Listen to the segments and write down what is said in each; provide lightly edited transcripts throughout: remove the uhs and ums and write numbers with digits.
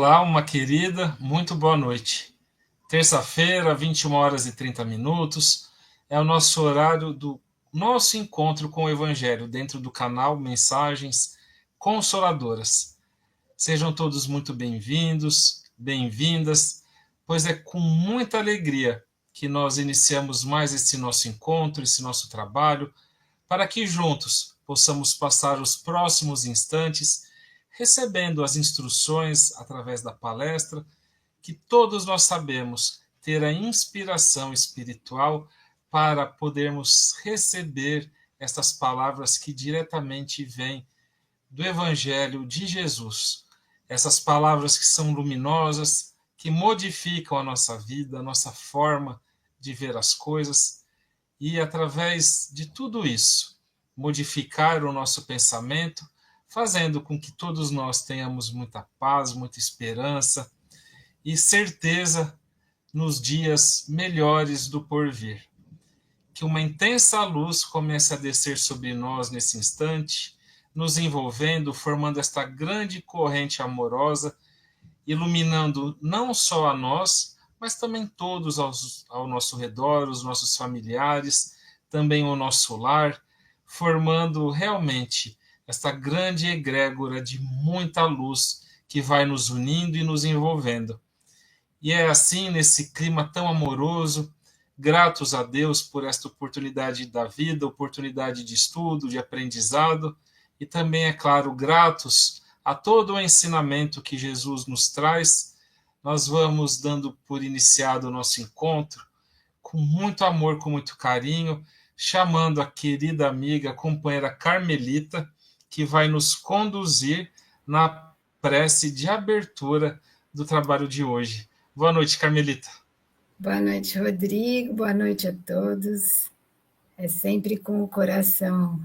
Olá, uma querida, muito boa noite. Terça-feira, 21h30, é o nosso horário do nosso encontro com o Evangelho dentro do canal Mensagens Consoladoras. Sejam todos muito bem-vindos, bem-vindas, pois é com muita alegria que nós iniciamos mais esse nosso encontro, esse nosso trabalho, para que juntos possamos passar os próximos instantes recebendo as instruções através da palestra, que todos nós sabemos ter a inspiração espiritual para podermos receber estas palavras que diretamente vêm do Evangelho de Jesus. Essas palavras que são luminosas, que modificam a nossa vida, a nossa forma de ver as coisas, e através de tudo isso, modificar o nosso pensamento, fazendo com que todos nós tenhamos muita paz, muita esperança e certeza nos dias melhores do porvir. Que uma intensa luz comece a descer sobre nós nesse instante, nos envolvendo, formando esta grande corrente amorosa, iluminando não só a nós, mas também todos ao nosso redor, os nossos familiares, também o nosso lar, formando realmente esta grande egrégora de muita luz que vai nos unindo e nos envolvendo. E é assim, nesse clima tão amoroso, gratos a Deus por esta oportunidade da vida, oportunidade de estudo, de aprendizado, e também, é claro, gratos a todo o ensinamento que Jesus nos traz, nós vamos dando por iniciado o nosso encontro, com muito amor, com muito carinho, chamando a querida amiga, companheira Carmelita, que vai nos conduzir na prece de abertura do trabalho de hoje. Boa noite, Carmelita. Boa noite, Rodrigo. Boa noite a todos. É sempre com o coração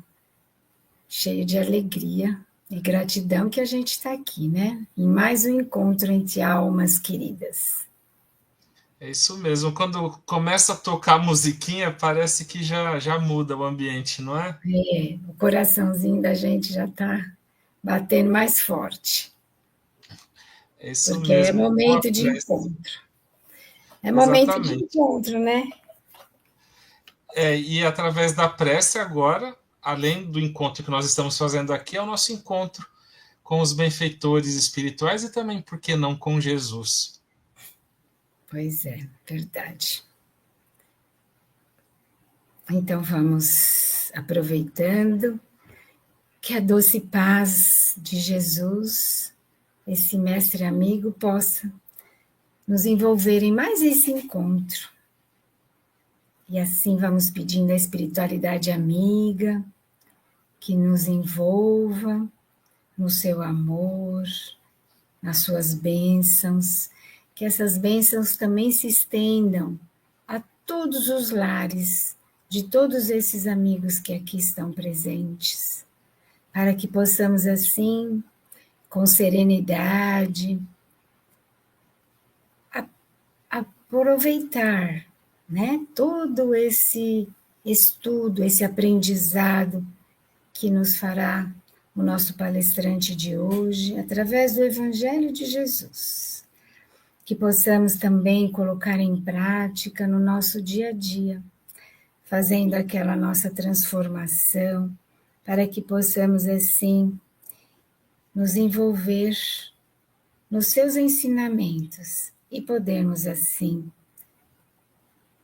cheio de alegria e gratidão que a gente está aqui, né? Em mais um encontro entre almas queridas. É isso mesmo. Quando começa a tocar a musiquinha, parece que já muda o ambiente, não é? É, o coraçãozinho da gente já está batendo mais forte. É isso Porque é mesmo. Com a momento de prece. encontro. É momento de Exatamente. encontro, né? E através da prece agora, além do encontro que nós estamos fazendo aqui, é o nosso encontro com os benfeitores espirituais e também, por que não, com Jesus. Pois é, verdade. Então vamos aproveitando que a doce paz de Jesus, esse mestre amigo, possa nos envolver em mais esse encontro. E assim vamos pedindo a espiritualidade amiga que nos envolva no seu amor, nas suas bênçãos, que essas bênçãos também se estendam a todos os lares de todos esses amigos que aqui estão presentes, para que possamos assim, com serenidade, aproveitar, né, todo esse estudo, esse aprendizado que nos fará o nosso palestrante de hoje, através do Evangelho de Jesus. Que possamos também colocar em prática no nosso dia a dia, fazendo aquela nossa transformação, para que possamos assim nos envolver nos seus ensinamentos e podermos assim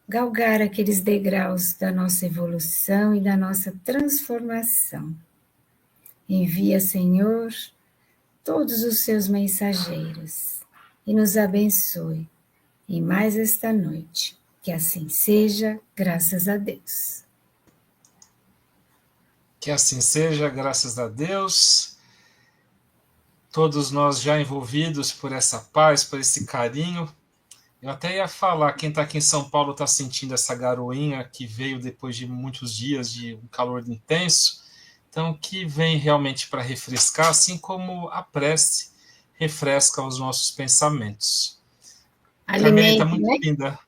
galgar aqueles degraus da nossa evolução e da nossa transformação. Envia, Senhor, todos os seus mensageiros e nos abençoe em mais esta noite. Que assim seja, graças a Deus. Que assim seja, graças a Deus. Todos nós já envolvidos por essa paz, por esse carinho. Eu até ia falar, quem está aqui em São Paulo está sentindo essa garoinha que veio depois de muitos dias de um calor intenso. Então, que vem realmente para refrescar, assim como a prece refresca os nossos pensamentos. Carmelita, Alimento, muito né? linda.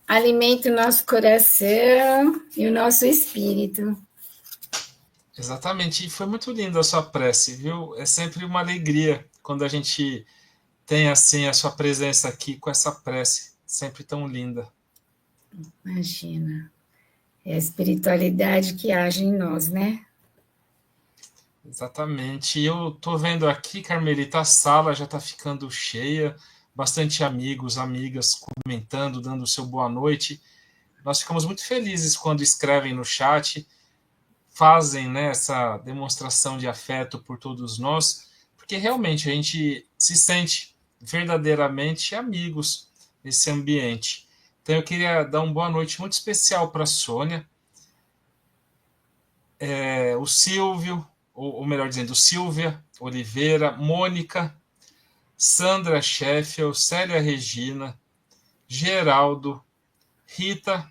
Alimenta o nosso coração e o nosso espírito. Exatamente, e foi muito linda a sua prece, viu? É sempre uma alegria quando a gente tem assim a sua presença aqui com essa prece sempre tão linda. Imagina. É a espiritualidade que age em nós, né? Exatamente. E eu tô vendo aqui, Carmelita, a sala já está ficando cheia, bastante amigos, amigas comentando, dando o seu boa noite. Nós ficamos muito felizes quando escrevem no chat, fazem, né, essa demonstração de afeto por todos nós, porque realmente a gente se sente verdadeiramente amigos nesse ambiente. Então eu queria dar uma boa noite muito especial para a Sônia, o Silvio, ou melhor dizendo, Silvia Oliveira, Mônica, Sandra Sheffield, Célia Regina, Geraldo, Rita,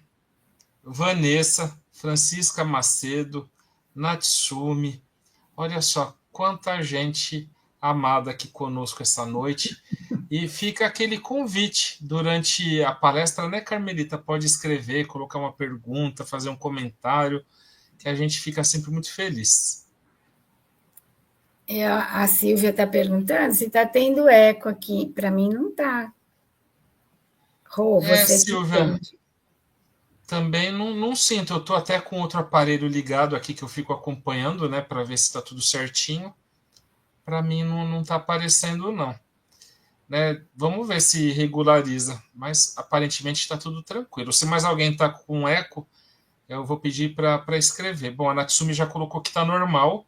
Vanessa, Francisca Macedo, Natsumi. Olha só quanta gente amada aqui conosco essa noite. E fica aquele convite durante a palestra, né, Carmelita? Pode escrever, colocar uma pergunta, fazer um comentário, que a gente fica sempre muito feliz. A Silvia está perguntando se está tendo eco aqui. Para mim não está. Rô, você que Silvia, entende. também não sinto. Eu estou até com outro aparelho ligado aqui que eu fico acompanhando, né, para ver se está tudo certinho. Para mim não está aparecendo, não. Né? Vamos ver se regulariza, mas aparentemente está tudo tranquilo. Se mais alguém está com eco, eu vou pedir para escrever. Bom, a Natsumi já colocou que está normal,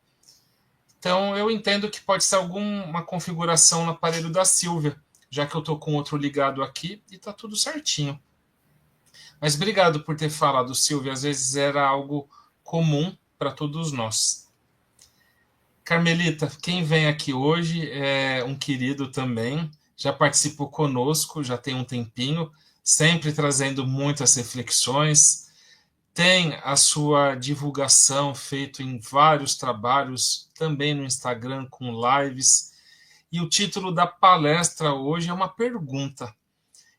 então eu entendo que pode ser alguma configuração no aparelho da Silvia, já que eu estou com outro ligado aqui e está tudo certinho. Mas obrigado por ter falado, Silvia. Às vezes era algo comum para todos nós. Carmelita, quem vem aqui hoje é um querido também, já participou conosco, já tem um tempinho, sempre trazendo muitas reflexões, tem a sua divulgação feita em vários trabalhos, também no Instagram com lives, e o título da palestra hoje é uma pergunta.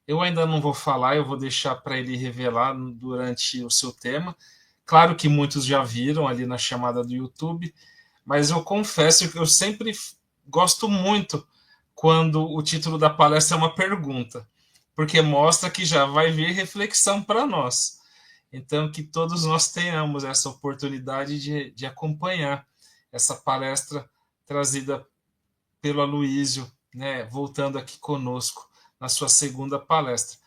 Eu ainda não vou falar, eu vou deixar para ele revelar durante o seu tema. Claro que muitos já viram ali na chamada do YouTube, mas eu confesso que eu sempre gosto muito quando o título da palestra é uma pergunta, porque mostra que já vai vir reflexão para nós. Então, que todos nós tenhamos essa oportunidade de acompanhar essa palestra trazida pelo Aloísio, né, voltando aqui conosco na sua segunda palestra.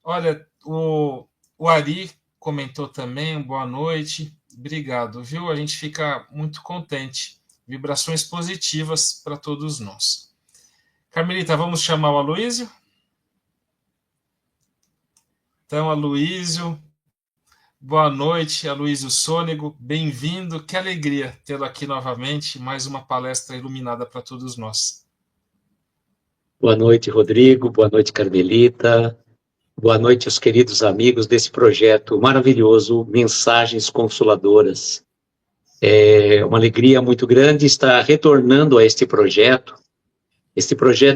Olha, o Ari comentou também, boa noite, obrigado, viu? A gente fica muito contente. Vibrações positivas para todos nós. Carmelita, vamos chamar o Aloísio? Então, Aloísio, boa noite, Aloísio Sônego, bem-vindo, que alegria tê-lo aqui novamente, mais uma palestra iluminada para todos nós. Boa noite, Rodrigo, boa noite, Carmelita, boa noite aos queridos amigos desse projeto maravilhoso, Mensagens Consoladoras. É uma alegria muito grande estar retornando a este projeto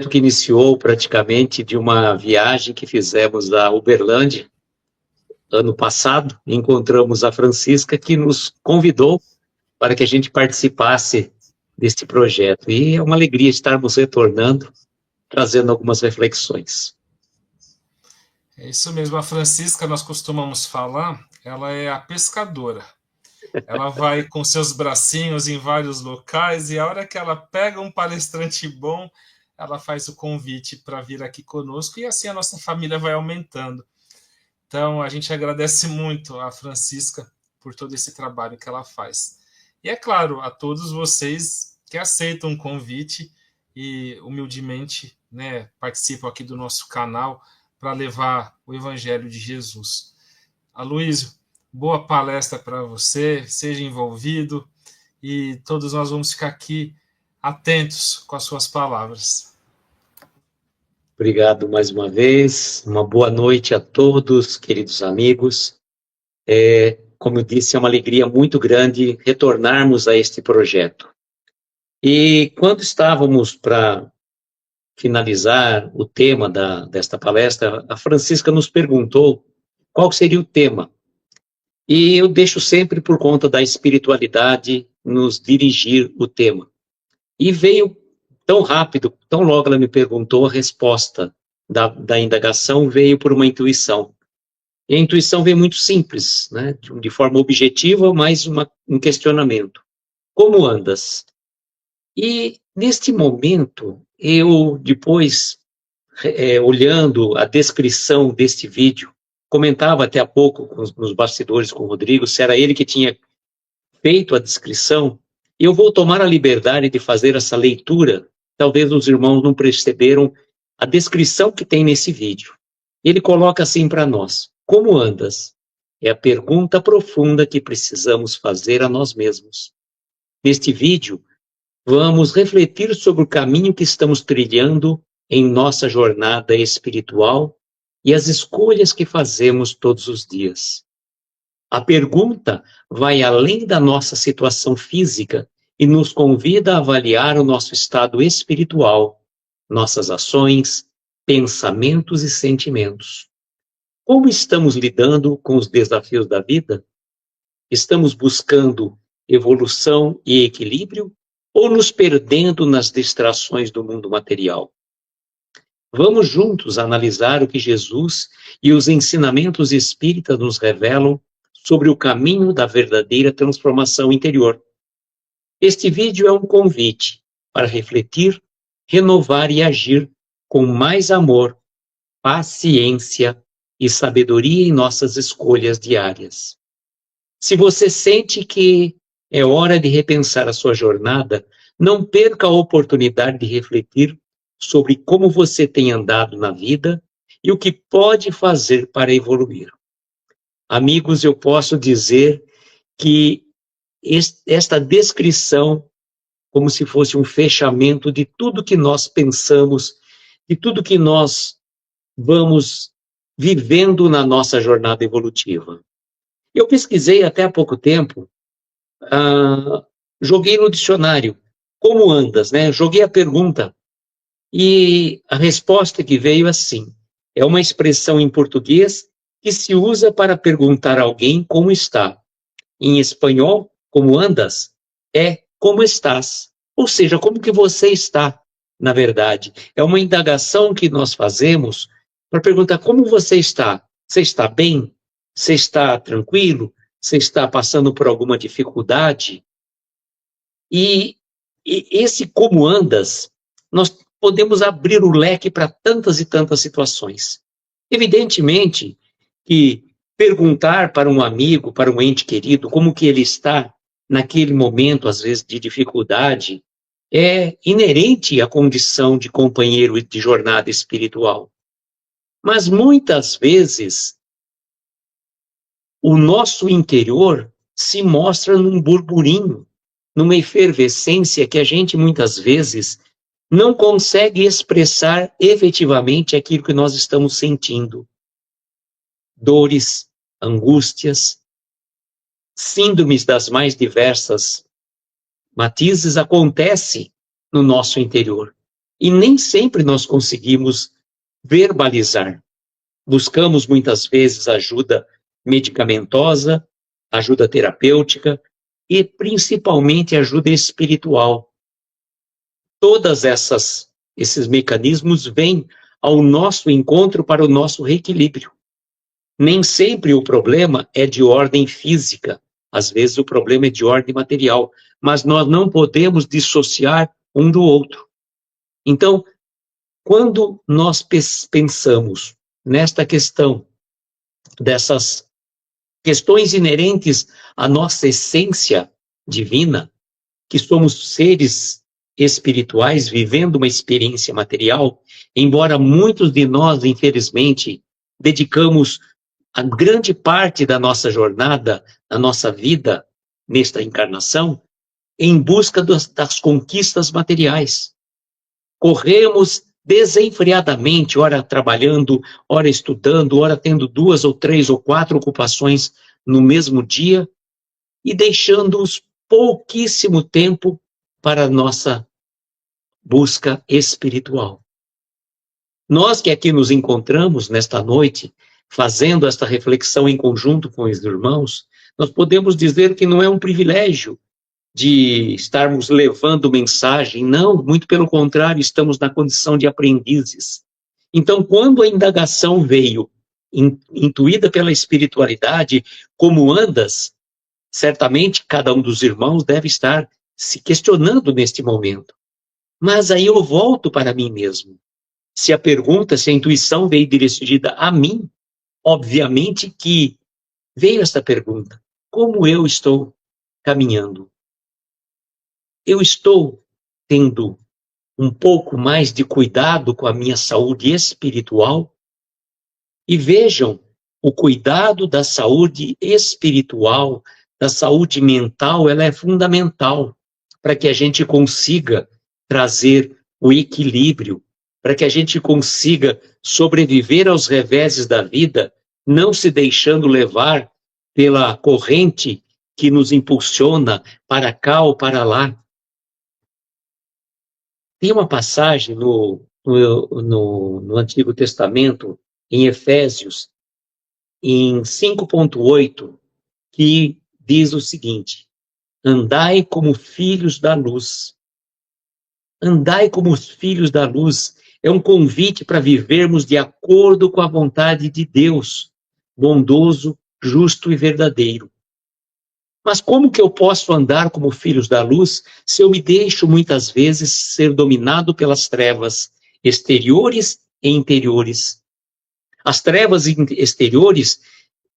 que iniciou praticamente de uma viagem que fizemos a Uberlândia, ano passado. Encontramos a Francisca, que nos convidou para que a gente participasse deste projeto. E é uma alegria estarmos retornando, trazendo algumas reflexões. É isso mesmo, a Francisca, nós costumamos falar, ela é a pescadora. Ela vai com seus bracinhos em vários locais e a hora que ela pega um palestrante bom, ela faz o convite para vir aqui conosco e assim a nossa família vai aumentando. Então, a gente agradece muito a Francisca por todo esse trabalho que ela faz. E é claro, a todos vocês que aceitam o convite e humildemente, né, participam aqui do nosso canal para levar o Evangelho de Jesus. Aloísio, boa palestra para você, seja envolvido e todos nós vamos ficar aqui atentos com as suas palavras. Obrigado mais uma vez, uma boa noite a todos, queridos amigos. Como eu disse, é uma alegria muito grande retornarmos a este projeto. E quando estávamos para finalizar o tema desta palestra, a Francisca nos perguntou qual seria o tema. E eu deixo sempre, por conta da espiritualidade, nos dirigir o tema. E veio tão rápido, tão logo ela me perguntou, a resposta da indagação veio por uma intuição. E a intuição veio muito simples, né? De forma objetiva, mas um questionamento. Como andas? E, neste momento, eu, depois, olhando a descrição deste vídeo, comentava até há pouco nos bastidores com o Rodrigo, se era ele que tinha feito a descrição, e eu vou tomar a liberdade de fazer essa leitura. Talvez os irmãos não perceberam a descrição que tem nesse vídeo. Ele coloca assim para nós: como andas? É a pergunta profunda que precisamos fazer a nós mesmos. Neste vídeo, vamos refletir sobre o caminho que estamos trilhando em nossa jornada espiritual e as escolhas que fazemos todos os dias. A pergunta vai além da nossa situação física e nos convida a avaliar o nosso estado espiritual, nossas ações, pensamentos e sentimentos. Como estamos lidando com os desafios da vida? Estamos buscando evolução e equilíbrio ou nos perdendo nas distrações do mundo material? Vamos juntos analisar o que Jesus e os ensinamentos espíritas nos revelam sobre o caminho da verdadeira transformação interior. Este vídeo é um convite para refletir, renovar e agir com mais amor, paciência e sabedoria em nossas escolhas diárias. Se você sente que é hora de repensar a sua jornada, não perca a oportunidade de refletir sobre como você tem andado na vida e o que pode fazer para evoluir. Amigos, eu posso dizer que esta descrição, como se fosse um fechamento de tudo que nós pensamos, de tudo que nós vamos vivendo na nossa jornada evolutiva. Eu pesquisei até há pouco tempo, joguei no dicionário, como andas, né? Joguei a pergunta e a resposta que veio assim: é uma expressão em português que se usa para perguntar a alguém como está. Em espanhol, como andas, é como estás. Ou seja, como que você está, na verdade. É uma indagação que nós fazemos para perguntar como você está. Você está bem? Você está tranquilo? Você está passando por alguma dificuldade? E esse como andas, nós podemos abrir o leque para tantas e tantas situações. Evidentemente que perguntar para um amigo, para um ente querido, como que ele está naquele momento, às vezes, de dificuldade, é inerente à condição de companheiro de jornada espiritual. Mas, muitas vezes, o nosso interior se mostra num burburinho, numa efervescência que a gente, muitas vezes, não consegue expressar efetivamente aquilo que nós estamos sentindo. Dores, angústias, síndromes das mais diversas matizes acontecem no nosso interior. E nem sempre nós conseguimos verbalizar. Buscamos muitas vezes ajuda medicamentosa, ajuda terapêutica e principalmente ajuda espiritual. Todas esses mecanismos vêm ao nosso encontro para o nosso reequilíbrio. Nem sempre o problema é de ordem física, às vezes o problema é de ordem material, mas nós não podemos dissociar um do outro. Então, quando nós pensamos nesta questão, dessas questões inerentes à nossa essência divina, que somos seres espirituais vivendo uma experiência material, embora muitos de nós, infelizmente, dedicamos a grande parte da nossa jornada, da nossa vida nesta encarnação, em busca das conquistas materiais. Corremos desenfreadamente, ora trabalhando, ora estudando, ora tendo 2 ou 3 ou 4 ocupações no mesmo dia e deixando-os pouquíssimo tempo para a nossa busca espiritual. Nós que aqui nos encontramos nesta noite, fazendo esta reflexão em conjunto com os irmãos, nós podemos dizer que não é um privilégio de estarmos levando mensagem, não, muito pelo contrário, estamos na condição de aprendizes. Então, quando a indagação veio, intuída pela espiritualidade, como andas, certamente cada um dos irmãos deve estar se questionando neste momento. Mas aí eu volto para mim mesmo. Se a pergunta, se a intuição veio dirigida a mim, obviamente que veio esta pergunta: como eu estou caminhando? Eu estou tendo um pouco mais de cuidado com a minha saúde espiritual? E vejam, o cuidado da saúde espiritual, da saúde mental, ela é fundamental para que a gente consiga trazer o equilíbrio, para que a gente consiga sobreviver aos reveses da vida, não se deixando levar pela corrente que nos impulsiona para cá ou para lá. Tem uma passagem no Antigo Testamento, em Efésios, em 5,8, que diz o seguinte: andai como filhos da luz. Andai como os filhos da luz. É um convite para vivermos de acordo com a vontade de Deus, bondoso, justo e verdadeiro. Mas como que eu posso andar como filhos da luz se eu me deixo muitas vezes ser dominado pelas trevas exteriores e interiores? As trevas exteriores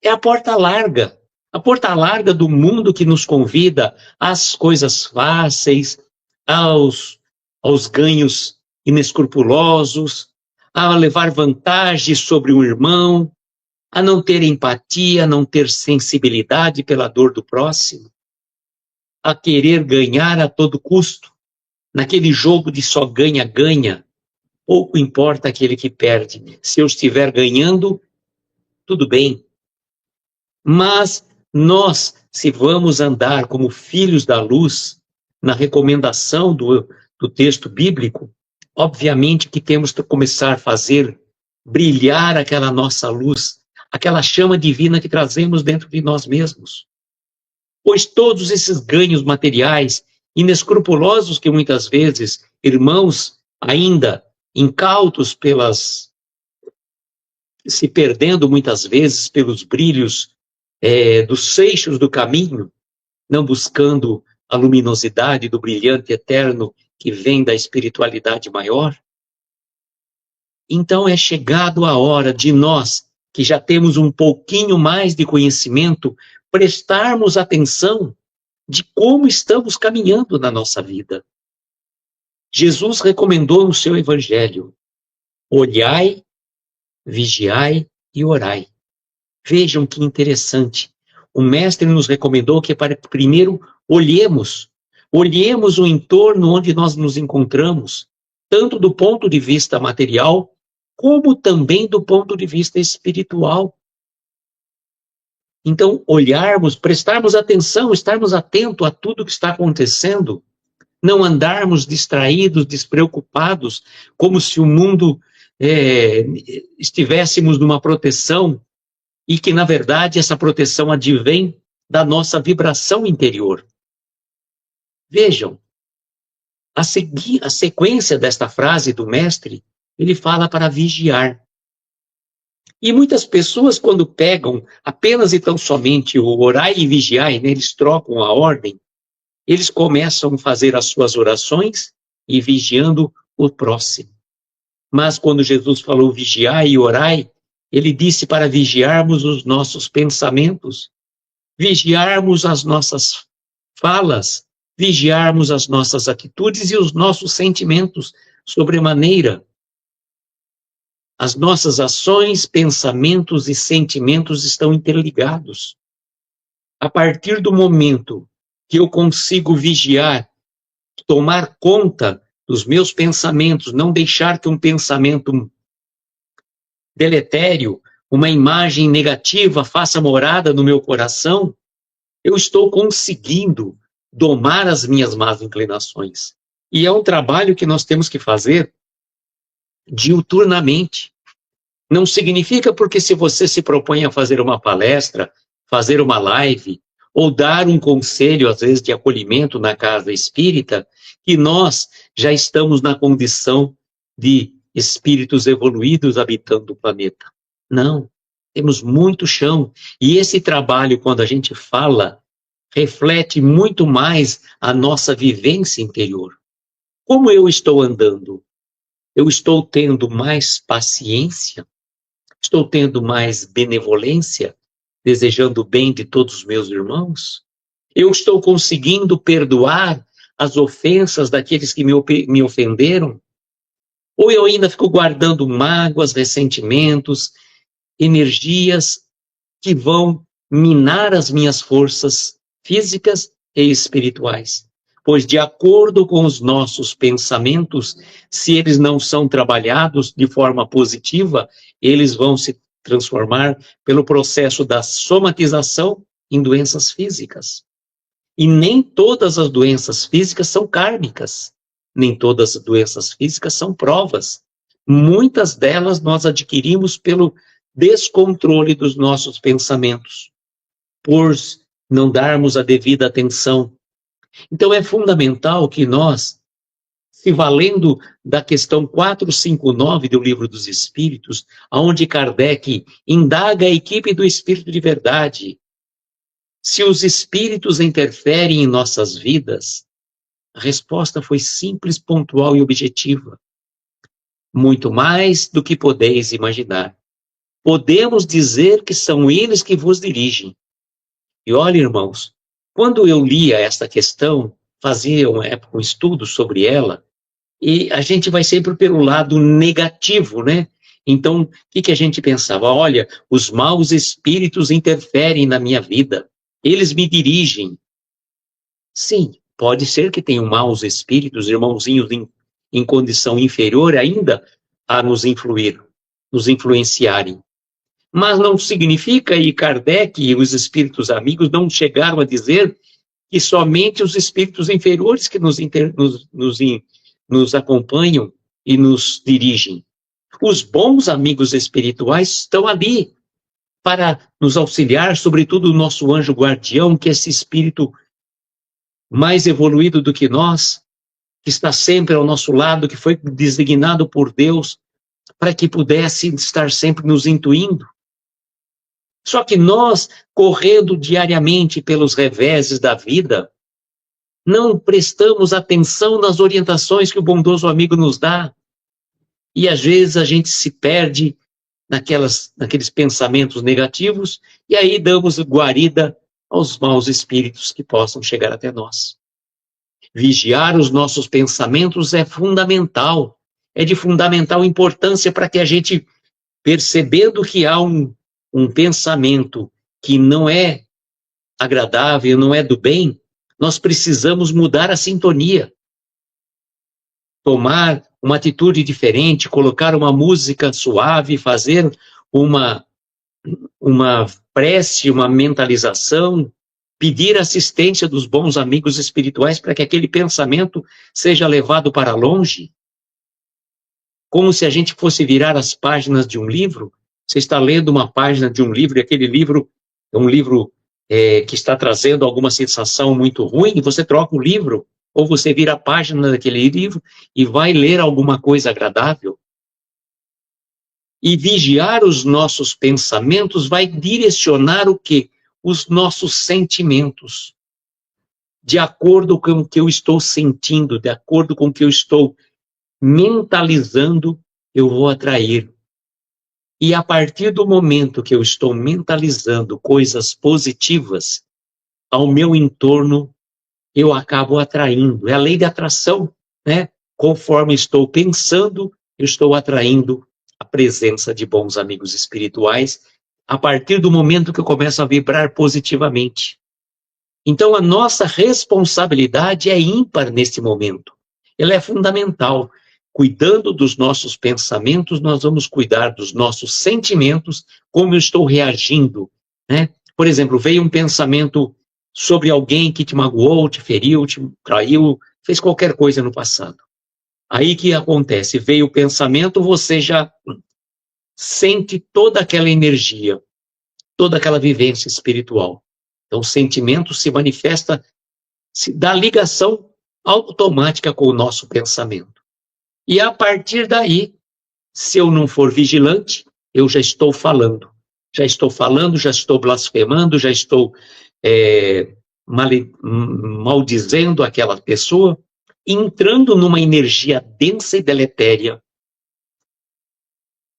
é a porta larga do mundo que nos convida às coisas fáceis, aos ganhos inescrupulosos, a levar vantagem sobre um irmão, a não ter empatia, a não ter sensibilidade pela dor do próximo, a querer ganhar a todo custo. Naquele jogo de só ganha-ganha, pouco importa aquele que perde. Se eu estiver ganhando, tudo bem. Mas nós, se vamos andar como filhos da luz, na recomendação do texto bíblico, obviamente que temos que começar a fazer brilhar aquela nossa luz, aquela chama divina que trazemos dentro de nós mesmos. Pois todos esses ganhos materiais inescrupulosos que muitas vezes irmãos ainda incautos se perdendo muitas vezes pelos brilhos dos seixos do caminho, não buscando a luminosidade do brilhante eterno que vem da espiritualidade maior. Então é chegado a hora de nós, que já temos um pouquinho mais de conhecimento, prestarmos atenção de como estamos caminhando na nossa vida. Jesus recomendou no seu evangelho: olhai, vigiai e orai. Vejam que interessante. O mestre nos recomendou que para primeiro olhemos o entorno onde nós nos encontramos, tanto do ponto de vista material, como também do ponto de vista espiritual. Então, olharmos, prestarmos atenção, estarmos atentos a tudo que está acontecendo, não andarmos distraídos, despreocupados, como se o mundo estivéssemos numa proteção, e que, na verdade, essa proteção advém da nossa vibração interior. Vejam, a sequência desta frase do mestre, ele fala para vigiar. E muitas pessoas, quando pegam apenas e tão somente o orar e vigiar, né, eles trocam a ordem, eles começam a fazer as suas orações e vigiando o próximo. Mas quando Jesus falou vigiai e orai, ele disse para vigiarmos os nossos pensamentos, vigiarmos as nossas falas, vigiarmos as nossas atitudes e os nossos sentimentos sobremaneira. As nossas ações, pensamentos e sentimentos estão interligados. A partir do momento que eu consigo vigiar, tomar conta dos meus pensamentos, não deixar que um pensamento deletério, uma imagem negativa faça morada no meu coração, eu estou conseguindo domar as minhas más inclinações. E é um trabalho que nós temos que fazer diuturnamente. Não significa porque se você se propõe a fazer uma palestra, fazer uma live, ou dar um conselho, às vezes, de acolhimento na casa espírita, que nós já estamos na condição de espíritos evoluídos habitando o planeta. Não, temos muito chão. E esse trabalho, quando a gente fala, reflete muito mais a nossa vivência interior. Como eu estou andando? Eu estou tendo mais paciência? Estou tendo mais benevolência? Desejando o bem de todos os meus irmãos? Eu estou conseguindo perdoar as ofensas daqueles que me ofenderam? Ou eu ainda fico guardando mágoas, ressentimentos, energias que vão minar as minhas forças físicas e espirituais? Pois, de acordo com os nossos pensamentos, se eles não são trabalhados de forma positiva, eles vão se transformar pelo processo da somatização em doenças físicas. E nem todas as doenças físicas são kármicas. Nem todas as doenças físicas são provas. Muitas delas nós adquirimos pelo descontrole dos nossos pensamentos, por não darmos a devida atenção. Então é fundamental que nós, se valendo da questão 459 do Livro dos Espíritos, onde Kardec indaga a equipe do Espírito de Verdade, se os espíritos interferem em nossas vidas, a resposta foi simples, pontual e objetiva. Muito mais do que podeis imaginar. Podemos dizer que são eles que vos dirigem. E olha, irmãos, quando eu lia esta questão, fazia uma época um estudo sobre ela, e a gente vai sempre pelo lado negativo, né? Então, o que a gente pensava? Olha, os maus espíritos interferem na minha vida, eles me dirigem. Sim, pode ser que tenham maus espíritos, irmãozinhos em condição inferior ainda a nos influir, nos influenciarem. Mas não significa, e Kardec e os espíritos amigos não chegaram a dizer que somente os espíritos inferiores que nos acompanham e nos dirigem. Os bons amigos espirituais estão ali para nos auxiliar, sobretudo o nosso anjo guardião, que é esse espírito mais evoluído do que nós, que está sempre ao nosso lado, que foi designado por Deus para que pudesse estar sempre nos intuindo. Só que nós, correndo diariamente pelos reveses da vida, não prestamos atenção nas orientações que o bondoso amigo nos dá. E às vezes a gente se perde naqueles pensamentos negativos e aí damos guarida aos maus espíritos que possam chegar até nós. Vigiar os nossos pensamentos é fundamental, é de fundamental importância para que a gente, percebendo que há um pensamento que não é agradável, não é do bem, nós precisamos mudar a sintonia. Tomar uma atitude diferente, colocar uma música suave, fazer uma prece, uma mentalização, pedir assistência dos bons amigos espirituais para que aquele pensamento seja levado para longe. Como se a gente fosse virar as páginas de um livro. Você está lendo uma página de um livro e aquele livro é um livro que está trazendo alguma sensação muito ruim, e você troca o livro, ou você vira a página daquele livro e vai ler alguma coisa agradável. E vigiar os nossos pensamentos vai direcionar o quê? Os nossos sentimentos. De acordo com o que eu estou sentindo, de acordo com o que eu estou mentalizando, eu vou atrair. E a partir do momento que eu estou mentalizando coisas positivas ao meu entorno, eu acabo atraindo. É a lei de atração, né? Conforme estou pensando, eu estou atraindo a presença de bons amigos espirituais a partir do momento que eu começo a vibrar positivamente. Então, a nossa responsabilidade é ímpar neste momento. Ela é fundamental. Cuidando dos nossos pensamentos, nós vamos cuidar dos nossos sentimentos, como eu estou reagindo, né? Por exemplo, veio um pensamento sobre alguém que te magoou, te feriu, te traiu, fez qualquer coisa no passado. Aí que acontece? Veio o pensamento, você já sente toda aquela energia, toda aquela vivência espiritual. Então, o sentimento se manifesta, se dá ligação automática com o nosso pensamento. E a partir daí, se eu não for vigilante, eu já estou falando. Já estou blasfemando, já estou maldizendo aquela pessoa, entrando numa energia densa e deletéria.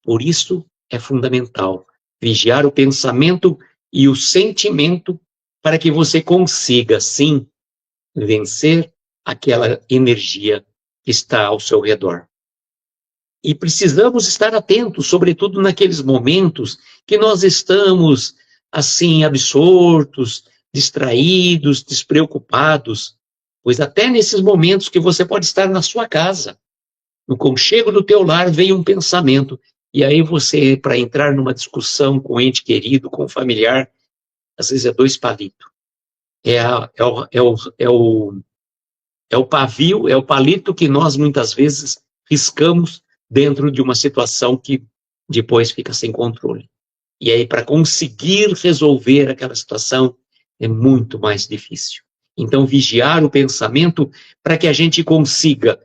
Por isso é fundamental vigiar o pensamento e o sentimento para que você consiga, sim, vencer aquela energia que está ao seu redor. E precisamos estar atentos, sobretudo naqueles momentos que nós estamos, assim, absortos, distraídos, despreocupados, pois até nesses momentos que você pode estar na sua casa, no conchego do teu lar, vem um pensamento, e aí você, para entrar numa discussão com um ente querido, com um familiar, às vezes é 2 palitos. É o pavio, é o palito que nós muitas vezes riscamos dentro de uma situação que depois fica sem controle. E aí, para conseguir resolver aquela situação, é muito mais difícil. Então, vigiar o pensamento para que a gente consiga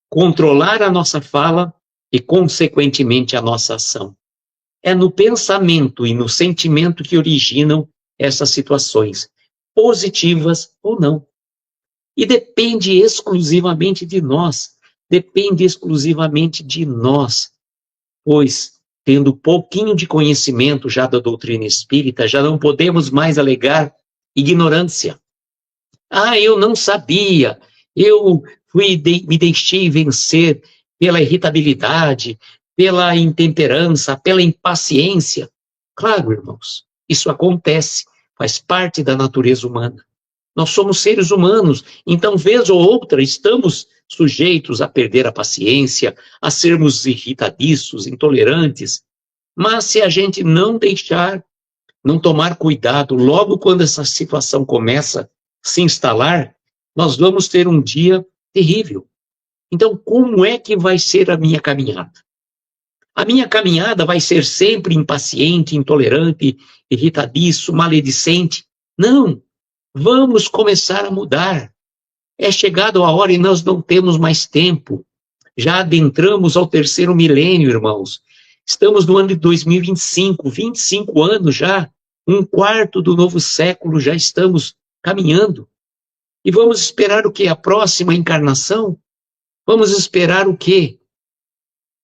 controlar a nossa fala e, consequentemente, a nossa ação. É no pensamento e no sentimento que originam essas situações, positivas ou não. E depende exclusivamente de nós. Depende exclusivamente de nós. Pois, tendo pouquinho de conhecimento já da doutrina espírita, já não podemos mais alegar ignorância. Ah, eu não sabia, eu me deixei vencer pela irritabilidade, pela intemperança, pela impaciência. Claro, irmãos, isso acontece, faz parte da natureza humana. Nós somos seres humanos, então, vez ou outra, estamos sujeitos a perder a paciência, a sermos irritadiços, intolerantes. Mas se a gente não deixar, não tomar cuidado, logo quando essa situação começa a se instalar, nós vamos ter um dia terrível. Então, como é que vai ser a minha caminhada? A minha caminhada vai ser sempre impaciente, intolerante, irritadiço, maledicente? Não! Vamos começar a mudar. É chegado a hora e nós não temos mais tempo. Já adentramos ao 3º milênio, irmãos. Estamos no ano de 2025, 25 anos já, 1/4 do novo século já estamos caminhando. E vamos esperar o quê? A próxima encarnação? Vamos esperar o quê?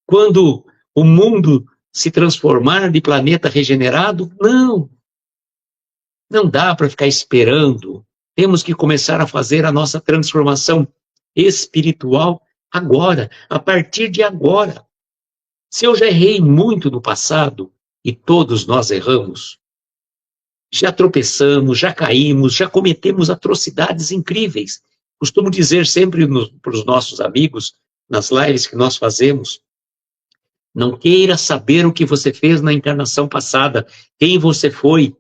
Quando o mundo se transformar de planeta regenerado? Não. Não dá para ficar esperando. Temos que começar a fazer a nossa transformação espiritual agora, a partir de agora. Se eu já errei muito no passado, e todos nós erramos, já tropeçamos, já caímos, já cometemos atrocidades incríveis. Costumo dizer sempre para os nossos amigos, nas lives que nós fazemos, não queira saber o que você fez na encarnação passada, quem você foi,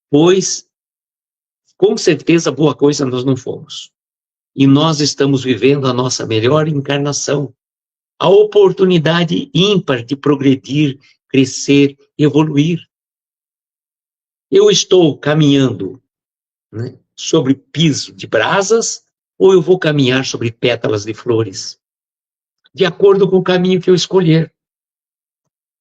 pois, com certeza, boa coisa nós não fomos. E nós estamos vivendo a nossa melhor encarnação, a oportunidade ímpar de progredir, crescer, evoluir. Eu estou caminhando, né, sobre piso de brasas ou eu vou caminhar sobre pétalas de flores? De acordo com o caminho que eu escolher.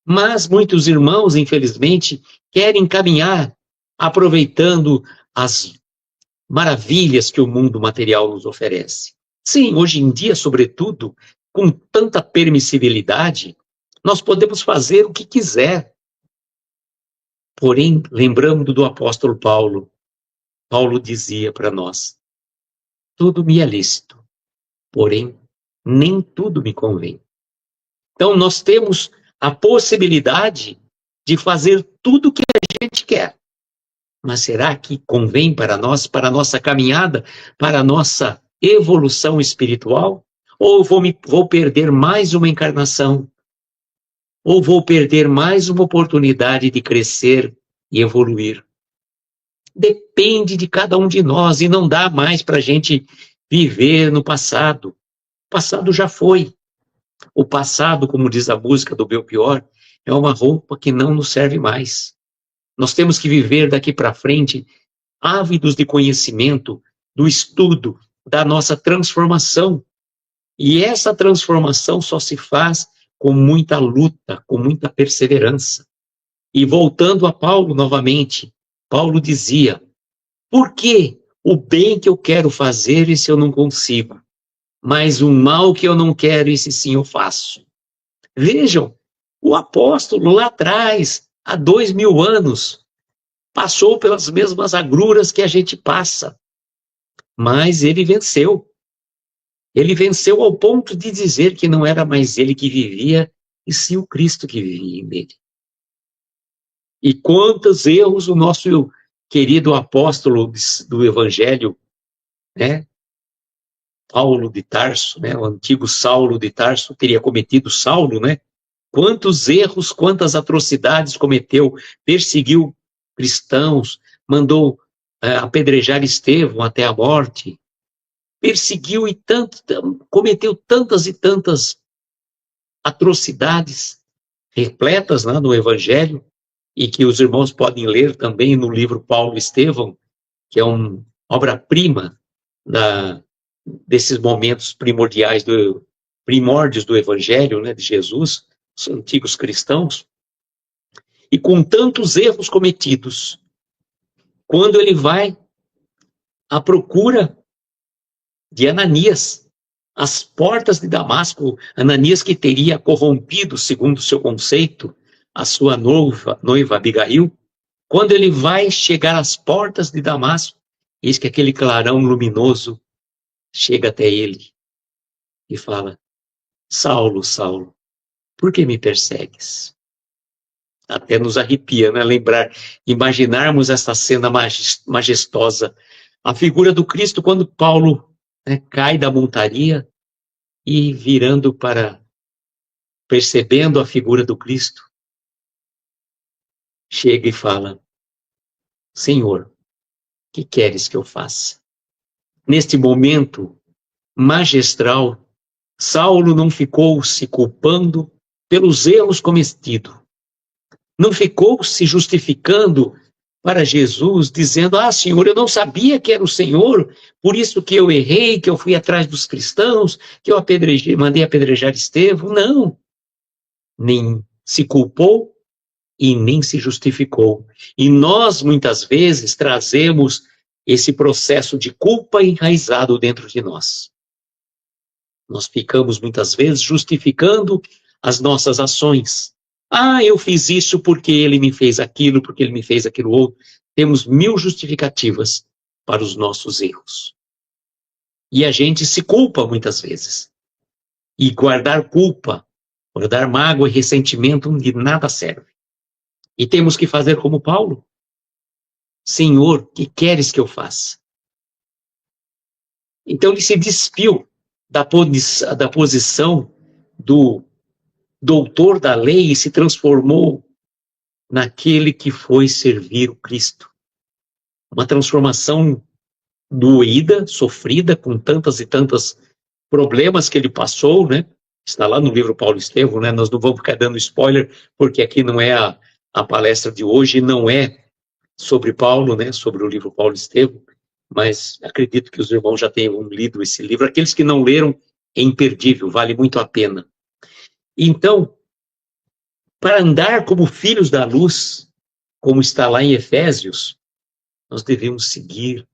Mas muitos irmãos, infelizmente, querem caminhar aproveitando as maravilhas que o mundo material nos oferece. Sim, hoje em dia, sobretudo, com tanta permissibilidade, nós podemos fazer o que quiser. Porém, lembrando do apóstolo Paulo, Paulo dizia para nós, tudo me é lícito, porém, nem tudo me convém. Então, nós temos a possibilidade de fazer tudo o que a gente quer. Mas será que convém para nós, para a nossa caminhada, para a nossa evolução espiritual? Ou vou perder mais uma encarnação? Ou vou perder mais uma oportunidade de crescer e evoluir? Depende de cada um de nós e não dá mais para a gente viver no passado. O passado já foi. O passado, como diz a música do Belchior, é uma roupa que não nos serve mais. Nós temos que viver daqui para frente ávidos de conhecimento, do estudo, da nossa transformação. E essa transformação só se faz com muita luta, com muita perseverança. E voltando a Paulo novamente, Paulo dizia: por que o bem que eu quero fazer, esse eu não consigo? Mas o mal que eu não quero, esse sim eu faço. Vejam, o apóstolo lá atrás, há 2000 anos, passou pelas mesmas agruras que a gente passa. Mas ele venceu. Ele venceu ao ponto de dizer que não era mais ele que vivia, e sim o Cristo que vivia nele. E quantos erros o nosso querido apóstolo do Evangelho, né, Paulo de Tarso, né, o antigo Saulo de Tarso, teria cometido. Saulo, né? Quantos erros, quantas atrocidades cometeu, perseguiu cristãos, mandou apedrejar Estevão até a morte, perseguiu e cometeu tantas e tantas atrocidades repletas lá no Evangelho, e que os irmãos podem ler também no livro Paulo e Estevão, que é uma obra-prima desses momentos primórdios do Evangelho, né, de Jesus, os antigos cristãos. E com tantos erros cometidos, quando ele vai à procura de Ananias, às portas de Damasco, Ananias que teria corrompido, segundo o seu conceito, a sua noiva Abigail, quando ele vai chegar às portas de Damasco, eis que aquele clarão luminoso chega até ele e fala: Saulo, Saulo, por que me persegues? Até nos arrepia, né? Imaginarmos essa cena majestosa. A figura do Cristo quando Paulo, né, cai da montaria e percebendo a figura do Cristo, chega e fala: Senhor, que queres que eu faça? Neste momento magistral, Saulo não ficou se culpando pelos erros cometidos. Não ficou se justificando para Jesus, dizendo: Senhor, eu não sabia que era o Senhor, por isso que eu errei, que eu fui atrás dos cristãos, que eu mandei apedrejar Estevão. Não. Nem se culpou e nem se justificou. E nós, muitas vezes, trazemos esse processo de culpa enraizado dentro de nós. Nós ficamos, muitas vezes, justificando as nossas ações. Eu fiz isso porque ele me fez aquilo, porque ele me fez aquilo outro. Temos 1000 justificativas para os nossos erros. E a gente se culpa muitas vezes. E guardar culpa, guardar mágoa e ressentimento de nada serve. E temos que fazer como Paulo. Senhor, que queres que eu faça? Então ele se despiu da posição do doutor da lei e se transformou naquele que foi servir o Cristo. Uma transformação doída, sofrida, com tantas e tantas problemas que ele passou, né? Está lá no livro Paulo e Estevão, né? Nós não vamos ficar dando spoiler, porque aqui não é a palestra de hoje, não é sobre Paulo, né? Sobre o livro Paulo e Estevão, mas acredito que os irmãos já tenham lido esse livro. Aqueles que não leram, é imperdível, vale muito a pena. Então, para andar como filhos da luz, como está lá em Efésios, nós devemos seguir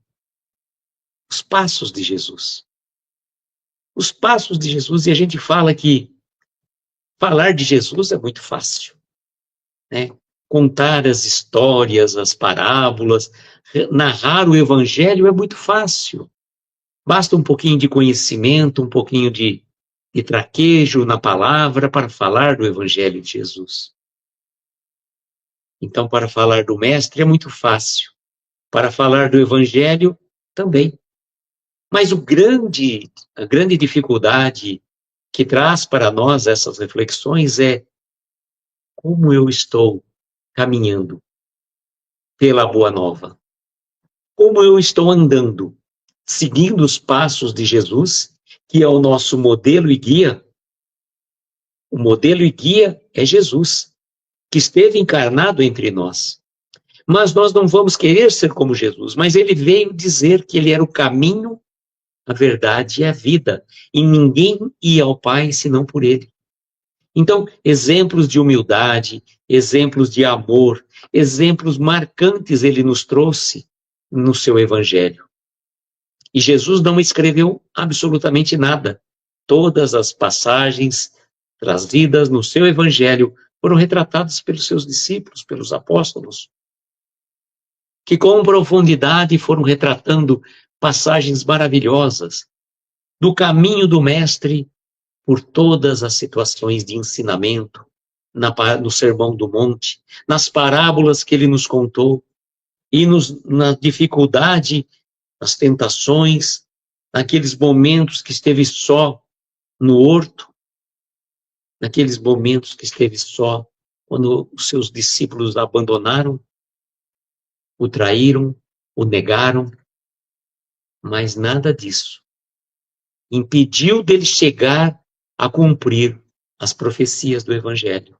os passos de Jesus. Os passos de Jesus, e a gente fala que falar de Jesus é muito fácil, né? Contar as histórias, as parábolas, narrar o Evangelho é muito fácil. Basta um pouquinho de conhecimento, um pouquinho de traquejo na palavra para falar do Evangelho de Jesus. Então, para falar do Mestre é muito fácil. Para falar do Evangelho, também. Mas a grande dificuldade que traz para nós essas reflexões é como eu estou caminhando pela Boa Nova. Como eu estou andando, seguindo os passos de Jesus, que é o nosso modelo e guia. O modelo e guia é Jesus, que esteve encarnado entre nós. Mas nós não vamos querer ser como Jesus, mas ele veio dizer que ele era o caminho, a verdade e a vida, e ninguém ia ao Pai senão por ele. Então, exemplos de humildade, exemplos de amor, exemplos marcantes ele nos trouxe no seu evangelho. E Jesus não escreveu absolutamente nada. Todas as passagens trazidas no seu evangelho foram retratadas pelos seus discípulos, pelos apóstolos, que com profundidade foram retratando passagens maravilhosas do caminho do Mestre por todas as situações de ensinamento, no Sermão do Monte, nas parábolas que ele nos contou, e na dificuldade, nas tentações, naqueles momentos que esteve só no horto, naqueles momentos que esteve só quando os seus discípulos o abandonaram, o traíram, o negaram, mas nada disso impediu dele chegar a cumprir as profecias do Evangelho,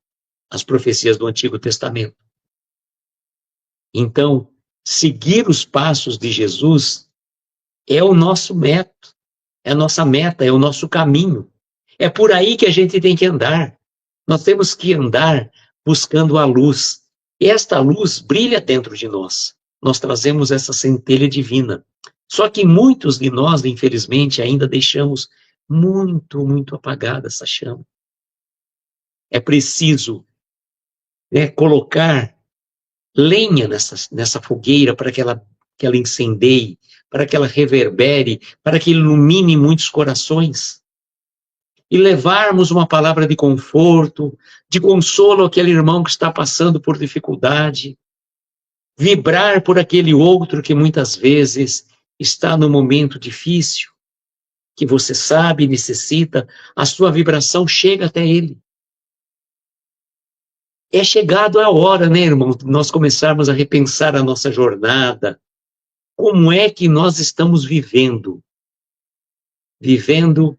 as profecias do Antigo Testamento. Então, seguir os passos de Jesus é o nosso método, é a nossa meta, é o nosso caminho. É por aí que a gente tem que andar. Nós temos que andar buscando a luz. E esta luz brilha dentro de nós. Nós trazemos essa centelha divina. Só que muitos de nós, infelizmente, ainda deixamos muito apagada essa chama. É preciso, colocar lenha nessa fogueira para que ela incendeie, para que ela reverbere, para que ilumine muitos corações. E levarmos uma palavra de conforto, de consolo àquele irmão que está passando por dificuldade. Vibrar por aquele outro que muitas vezes está num momento difícil, que você sabe, necessita, a sua vibração chega até ele. É chegado a hora, né, irmão, nós começarmos a repensar a nossa jornada. Como é que nós estamos vivendo? Vivendo,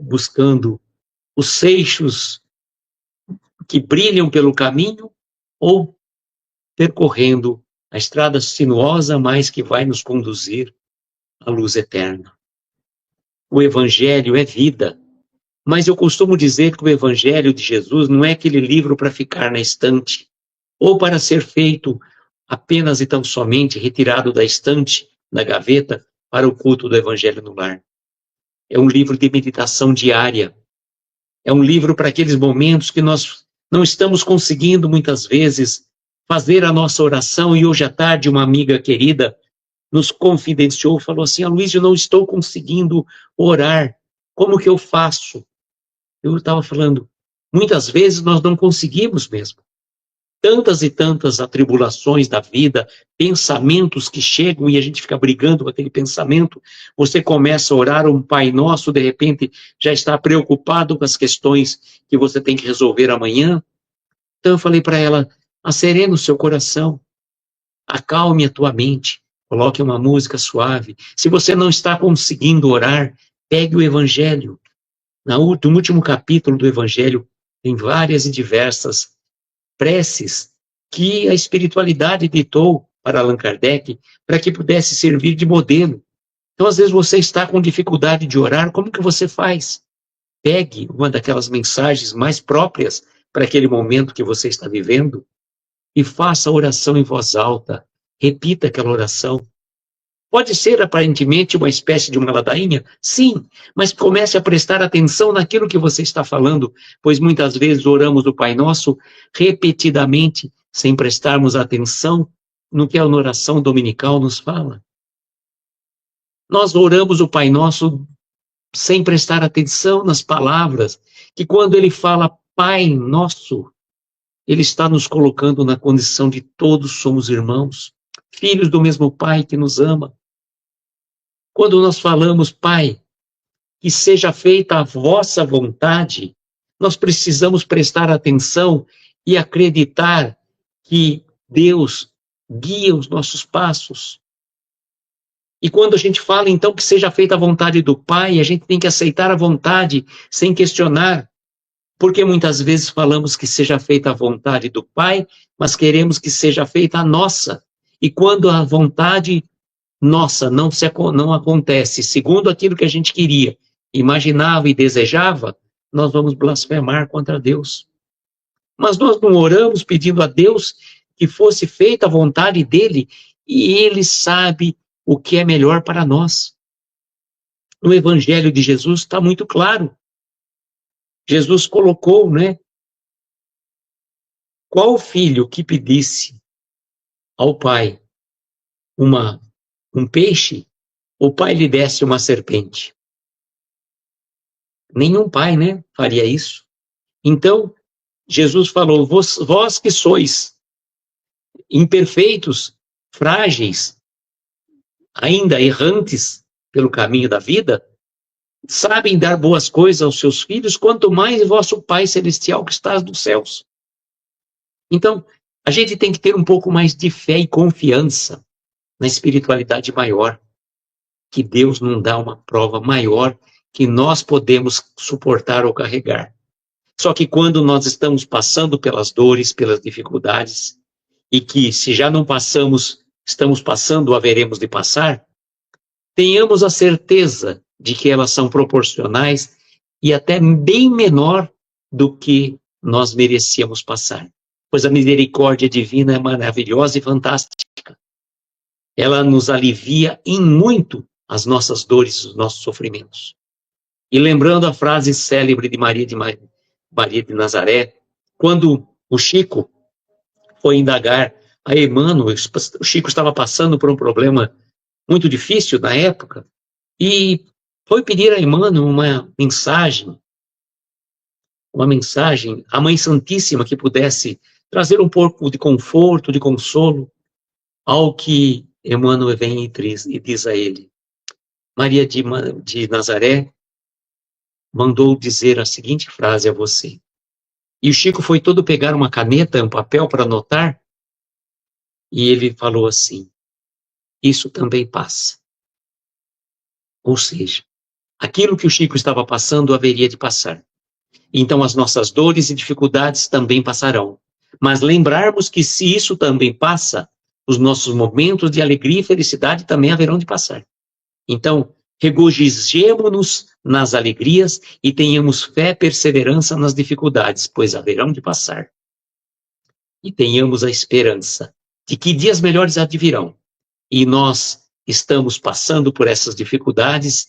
buscando os seixos que brilham pelo caminho ou percorrendo a estrada sinuosa, mas que vai nos conduzir à luz eterna. O Evangelho é vida, mas eu costumo dizer que o Evangelho de Jesus não é aquele livro para ficar na estante, ou para ser feito apenas e tão somente retirado da estante, da gaveta, para o culto do Evangelho no lar. É um livro de meditação diária. É um livro para aqueles momentos que nós não estamos conseguindo, muitas vezes, fazer a nossa oração. E hoje à tarde, uma amiga querida nos confidenciou, falou assim: Aloysio, eu não estou conseguindo orar. Como que eu faço? Eu estava falando, muitas vezes nós não conseguimos mesmo. Tantas e tantas atribulações da vida, pensamentos que chegam e a gente fica brigando com aquele pensamento. Você começa a orar um Pai Nosso, de repente já está preocupado com as questões que você tem que resolver amanhã. Então eu falei para ela: acerene o seu coração, acalme a tua mente, coloque uma música suave. Se você não está conseguindo orar, pegue o Evangelho. No último capítulo do Evangelho, tem várias e diversas preces que a espiritualidade ditou para Allan Kardec para que pudesse servir de modelo. Então, às vezes, você está com dificuldade de orar, como que você faz? Pegue uma daquelas mensagens mais próprias para aquele momento que você está vivendo e faça a oração em voz alta. Repita aquela oração. Pode ser aparentemente uma espécie de uma ladainha? Sim, mas comece a prestar atenção naquilo que você está falando, pois muitas vezes oramos o Pai Nosso repetidamente, sem prestarmos atenção no que a oração dominical nos fala. Nós oramos o Pai Nosso sem prestar atenção nas palavras, que quando ele fala Pai Nosso, ele está nos colocando na condição de todos somos irmãos, filhos do mesmo Pai que nos ama. Quando nós falamos, Pai, que seja feita a vossa vontade, nós precisamos prestar atenção e acreditar que Deus guia os nossos passos. E quando a gente fala, então, que seja feita a vontade do Pai, a gente tem que aceitar a vontade sem questionar. Porque muitas vezes falamos que seja feita a vontade do Pai, mas queremos que seja feita a nossa. E quando a vontade nossa não acontece segundo aquilo que a gente queria, imaginava e desejava, nós vamos blasfemar contra Deus. Mas nós não oramos pedindo a Deus que fosse feita a vontade dele, e ele sabe o que é melhor para nós. No Evangelho de Jesus está muito claro. Jesus colocou, né? Qual filho que pedisse ao pai um peixe, o pai lhe desse uma serpente? Nenhum pai, né, faria isso. Então, Jesus falou, vós que sois imperfeitos, frágeis, ainda errantes pelo caminho da vida, sabem dar boas coisas aos seus filhos, quanto mais vosso Pai Celestial que está nos céus. Então, a gente tem que ter um pouco mais de fé e confiança na espiritualidade maior, que Deus não dá uma prova maior que nós podemos suportar ou carregar. Só que quando nós estamos passando pelas dores, pelas dificuldades, e que se já não passamos, estamos passando ou haveremos de passar, tenhamos a certeza de que elas são proporcionais e até bem menor do que nós merecíamos passar. Pois a misericórdia divina é maravilhosa e fantástica. Ela nos alivia em muito as nossas dores, os nossos sofrimentos. E lembrando a frase célebre de Maria de Nazaré, quando o Chico foi indagar a Emmanuel, o Chico estava passando por um problema muito difícil na época, e foi pedir a Emmanuel uma mensagem à Mãe Santíssima que pudesse trazer um pouco de conforto, de consolo, ao que Emmanuel vem e diz a ele. Maria de Nazaré mandou dizer a seguinte frase a você. E o Chico foi todo pegar uma caneta, um papel para anotar, e ele falou assim, isso também passa. Ou seja, aquilo que o Chico estava passando haveria de passar. Então as nossas dores e dificuldades também passarão. Mas lembrarmos que se isso também passa, os nossos momentos de alegria e felicidade também haverão de passar. Então, regozijemo-nos nas alegrias e tenhamos fé e perseverança nas dificuldades, pois haverão de passar. E tenhamos a esperança de que dias melhores advirão. E nós estamos passando por essas dificuldades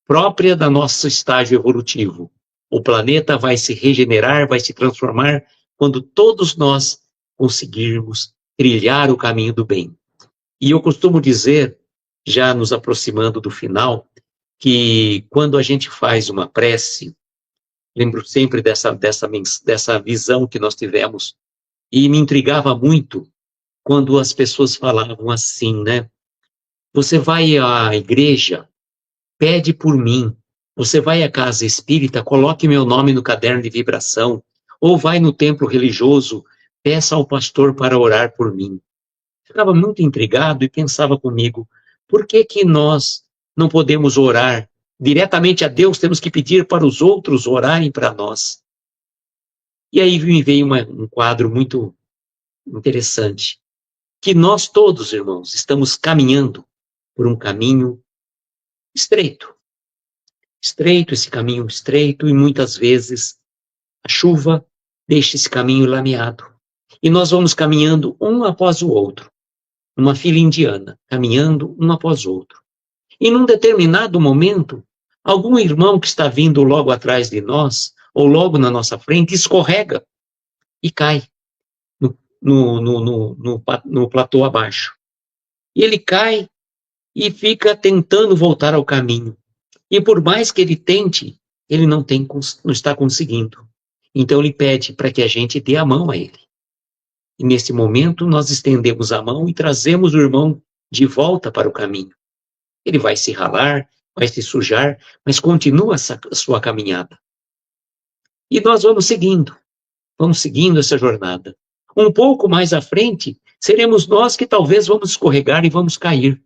própria do nosso estágio evolutivo. O planeta vai se regenerar, vai se transformar quando todos nós conseguirmos trilhar o caminho do bem. E eu costumo dizer, já nos aproximando do final, que quando a gente faz uma prece, lembro sempre dessa visão que nós tivemos, e me intrigava muito quando as pessoas falavam assim, né? Você vai à igreja, pede por mim. Você vai à casa espírita, coloque meu nome no caderno de vibração. Ou vai no templo religioso, peça ao pastor para orar por mim. Ficava muito intrigado e pensava comigo, por que que nós não podemos orar diretamente a Deus, temos que pedir para os outros orarem para nós? E aí me veio um quadro muito interessante, que nós todos, irmãos, estamos caminhando por um caminho estreito. Estreito, esse caminho estreito, e muitas vezes a chuva deixa esse caminho lameado. E nós vamos caminhando um após o outro, numa fila indiana, caminhando um após o outro. E num determinado momento, algum irmão que está vindo logo atrás de nós, ou logo na nossa frente, escorrega e cai no platô abaixo. E ele cai e fica tentando voltar ao caminho. E por mais que ele tente, ele não está conseguindo. Então ele pede para que a gente dê a mão a ele. E nesse momento nós estendemos a mão e trazemos o irmão de volta para o caminho. Ele vai se ralar, vai se sujar, mas continua a sua caminhada. E nós vamos seguindo essa jornada. Um pouco mais à frente, seremos nós que talvez vamos escorregar e vamos cair.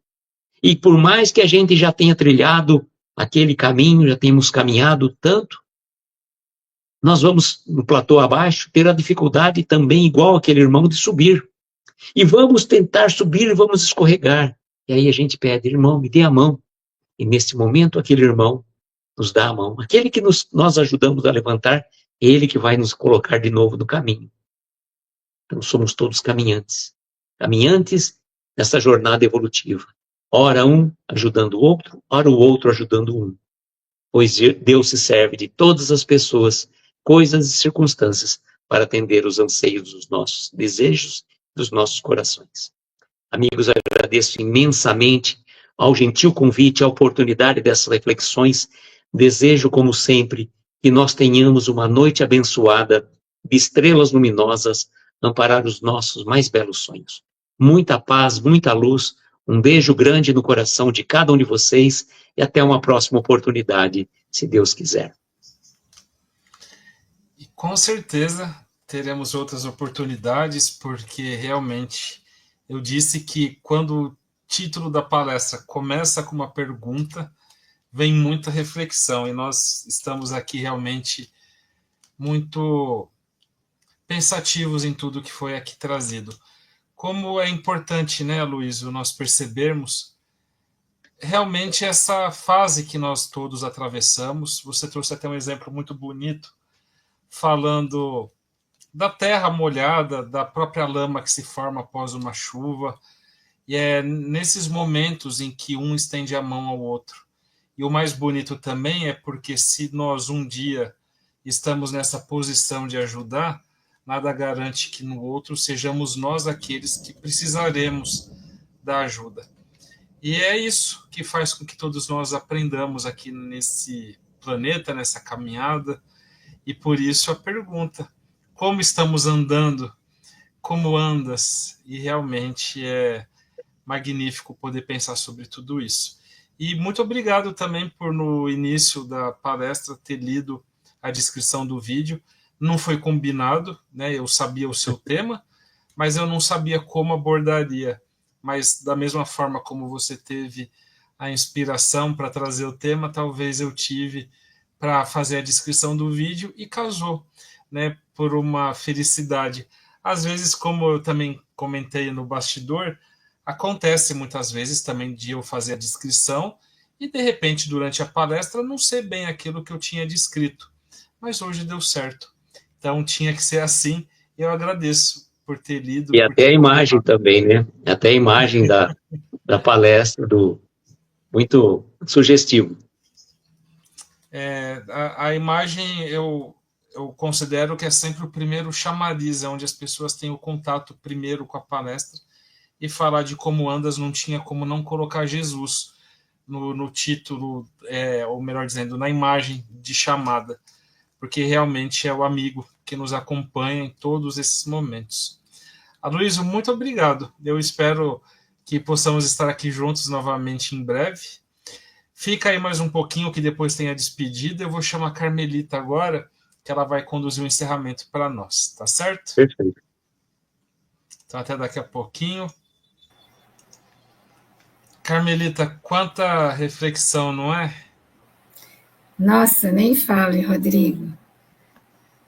E por mais que a gente já tenha trilhado aquele caminho, já temos caminhado tanto, nós vamos, no platô abaixo, ter a dificuldade também, igual aquele irmão, de subir. E vamos tentar subir e vamos escorregar. E aí a gente pede, irmão, me dê a mão. E nesse momento, aquele irmão nos dá a mão. Aquele que nós ajudamos a levantar, ele que vai nos colocar de novo no caminho. Então somos todos caminhantes. Caminhantes nessa jornada evolutiva. Ora um ajudando o outro, ora o outro ajudando um. Pois Deus se serve de todas as pessoas, coisas e circunstâncias para atender os anseios dos nossos desejos, dos nossos corações. Amigos, agradeço imensamente ao gentil convite, a oportunidade dessas reflexões. Desejo, como sempre, que nós tenhamos uma noite abençoada, de estrelas luminosas, amparar os nossos mais belos sonhos. Muita paz, muita luz, um beijo grande no coração de cada um de vocês e até uma próxima oportunidade, se Deus quiser. E com certeza teremos outras oportunidades, porque realmente eu disse que quando o título da palestra começa com uma pergunta, vem muita reflexão, e nós estamos aqui realmente muito pensativos em tudo que foi aqui trazido. Como é importante, né, Luísio, nós percebermos realmente essa fase que nós todos atravessamos. Você trouxe até um exemplo muito bonito, falando da terra molhada, da própria lama que se forma após uma chuva, e é nesses momentos em que um estende a mão ao outro. E o mais bonito também é porque se nós um dia estamos nessa posição de ajudar, nada garante que no outro sejamos nós aqueles que precisaremos da ajuda. E é isso que faz com que todos nós aprendamos aqui nesse planeta, nessa caminhada. E por isso a pergunta: como estamos andando? Como andas? E realmente é magnífico poder pensar sobre tudo isso. E muito obrigado também por, no início da palestra, ter lido a descrição do vídeo. Não foi combinado, né? Eu sabia o seu tema, mas eu não sabia como abordaria. Mas da mesma forma como você teve a inspiração para trazer o tema, talvez eu tive para fazer a descrição do vídeo, e casou, né? Por uma felicidade. Às vezes, como eu também comentei no bastidor, acontece muitas vezes também de eu fazer a descrição e, de repente, durante a palestra, não ser bem aquilo que eu tinha descrito. Mas hoje deu certo. Então, tinha que ser assim. E eu agradeço por ter lido. E até a imagem também, né? Até a imagem da palestra, muito sugestivo. A imagem eu considero que é sempre o primeiro chamariz, é onde as pessoas têm o contato primeiro com a palestra. E falar de como andas, não tinha como não colocar Jesus no título, ou melhor dizendo, na imagem de chamada, porque realmente é o amigo que nos acompanha em todos esses momentos. Aloysio, muito obrigado. Eu espero que possamos estar aqui juntos novamente em breve. Fica aí mais um pouquinho, que depois tem a despedida. Eu vou chamar a Carmelita agora, que ela vai conduzir o encerramento para nós, tá certo? Perfeito. Então até daqui a pouquinho. Carmelita, quanta reflexão, não é? Nossa, nem fale, Rodrigo.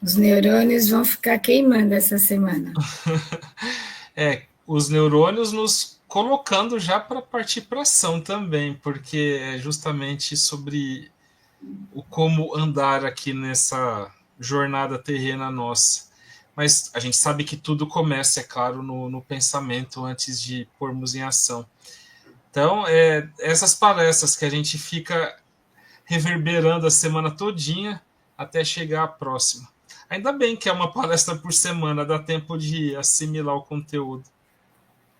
Os neurônios vão ficar queimando essa semana. Os neurônios nos colocando já para partir para ação também, porque é justamente sobre o como andar aqui nessa jornada terrena nossa. Mas a gente sabe que tudo começa, é claro, no pensamento antes de pormos em ação. Então, essas palestras que a gente fica reverberando a semana todinha até chegar à próxima. Ainda bem que é uma palestra por semana, dá tempo de assimilar o conteúdo.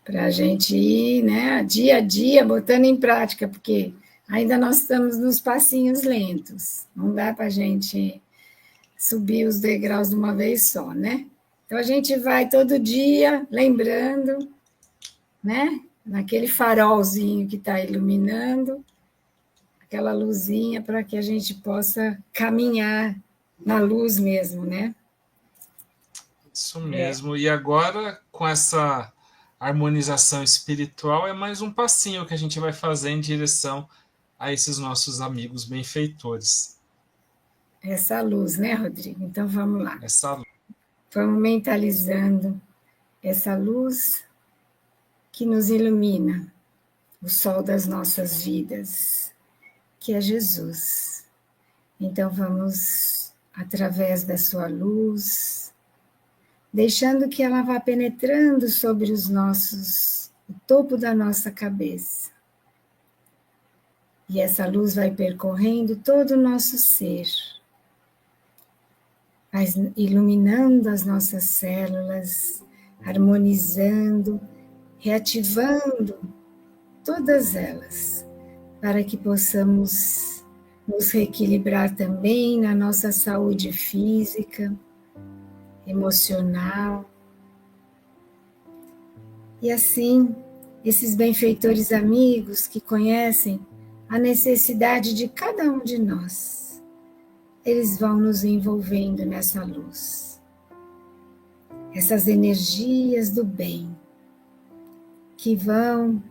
Para a gente ir, né, dia a dia, botando em prática, porque ainda nós estamos nos passinhos lentos. Não dá para a gente subir os degraus de uma vez só, né? Então, a gente vai todo dia lembrando, né? Naquele farolzinho que está iluminando, aquela luzinha para que a gente possa caminhar na luz mesmo, né? Isso mesmo. E agora, com essa harmonização espiritual, é mais um passinho que a gente vai fazer em direção a esses nossos amigos benfeitores. essa luz, né, Rodrigo? Então vamos lá. Essa luz. Vamos mentalizando essa luz que nos ilumina, o sol das nossas vidas, que é Jesus. Então vamos, através da sua luz, deixando que ela vá penetrando sobre o topo da nossa cabeça. E essa luz vai percorrendo todo o nosso ser, vai iluminando as nossas células, harmonizando, reativando todas elas, para que possamos nos reequilibrar também na nossa saúde física, emocional. E assim, esses benfeitores amigos que conhecem a necessidade de cada um de nós, eles vão nos envolvendo nessa luz. Essas energias do bem que vão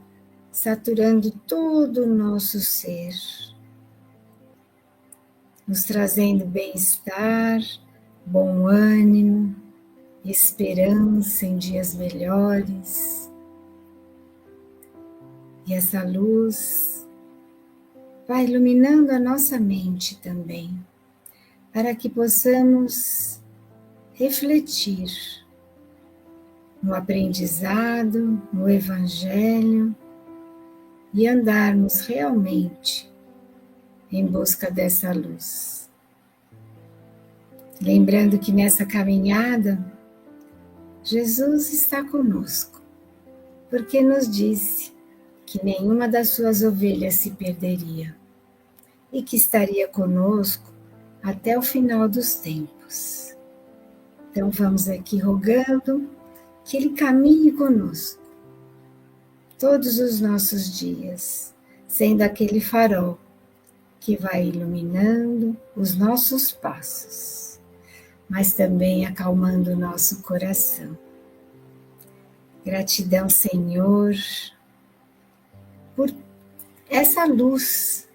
saturando todo o nosso ser, nos trazendo bem-estar, bom ânimo, esperança em dias melhores. E essa luz vai iluminando a nossa mente também, para que possamos refletir no aprendizado, no Evangelho e andarmos realmente em busca dessa luz. Lembrando que nessa caminhada, Jesus está conosco, porque nos disse que nenhuma das suas ovelhas se perderia e que estaria conosco até o final dos tempos. Então vamos aqui rogando que Ele caminhe conosco todos os nossos dias, sendo aquele farol que vai iluminando os nossos passos, mas também acalmando o nosso coração. Gratidão, Senhor, por essa luz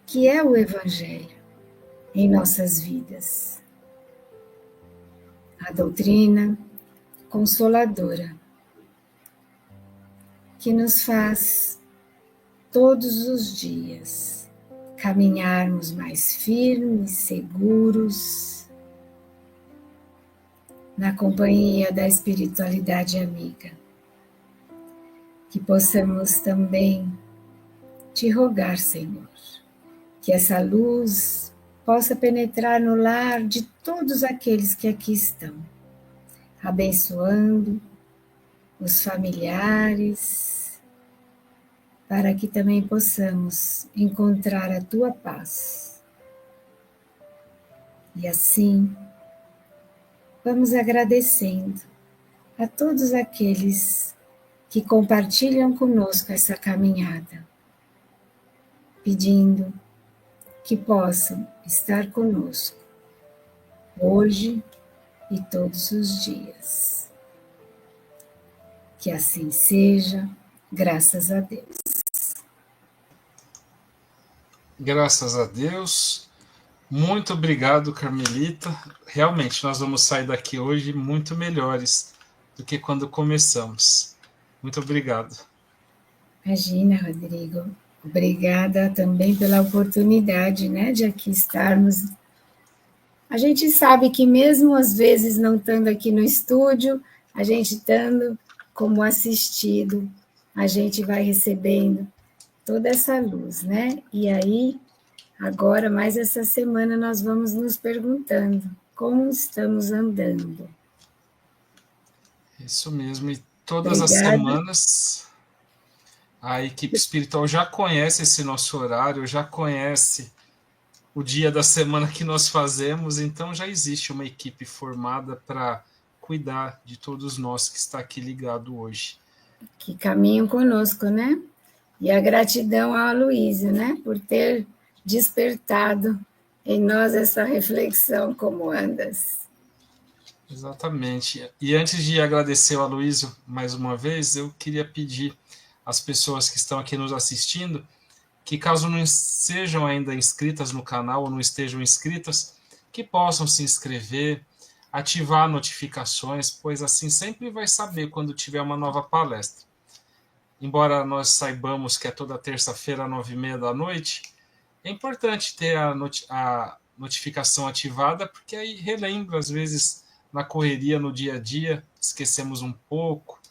que é o Evangelho em nossas vidas. A doutrina consoladora que nos faz todos os dias caminharmos mais firmes, seguros, na companhia da espiritualidade amiga. Que possamos também te rogar, Senhor, que essa luz possa penetrar no lar de todos aqueles que aqui estão, abençoando os familiares, para que também possamos encontrar a tua paz. E assim, vamos agradecendo a todos aqueles que compartilham conosco essa caminhada, pedindo que possam estar conosco hoje e todos os dias. Que assim seja, graças a Deus. Graças a Deus. Muito obrigado, Carmelita. Realmente, nós vamos sair daqui hoje muito melhores do que quando começamos. Muito obrigado. Imagina, Rodrigo. Obrigada também pela oportunidade, né, de aqui estarmos. A gente sabe que mesmo às vezes não estando aqui no estúdio, a gente estando como assistido, a gente vai recebendo toda essa luz, né? E aí, agora, mais essa semana, nós vamos nos perguntando como estamos andando. Isso mesmo, e todas as semanas a equipe espiritual já conhece esse nosso horário, já conhece o dia da semana que nós fazemos, então já existe uma equipe formada para cuidar de todos nós que está aqui ligado hoje. Que caminham conosco, né? E a gratidão ao Aloísio, né? Por ter despertado em nós essa reflexão, como andas. Exatamente. E antes de agradecer ao Aloísio mais uma vez, eu queria pedir às pessoas que estão aqui nos assistindo que, caso não sejam ainda inscritas no canal ou não estejam inscritas, que possam se inscrever, ativar notificações, pois assim sempre vai saber quando tiver uma nova palestra. Embora nós saibamos que é toda terça-feira, 9h30 da noite, é importante ter a notificação ativada, porque aí relembra, às vezes, na correria, no dia a dia, esquecemos um pouco.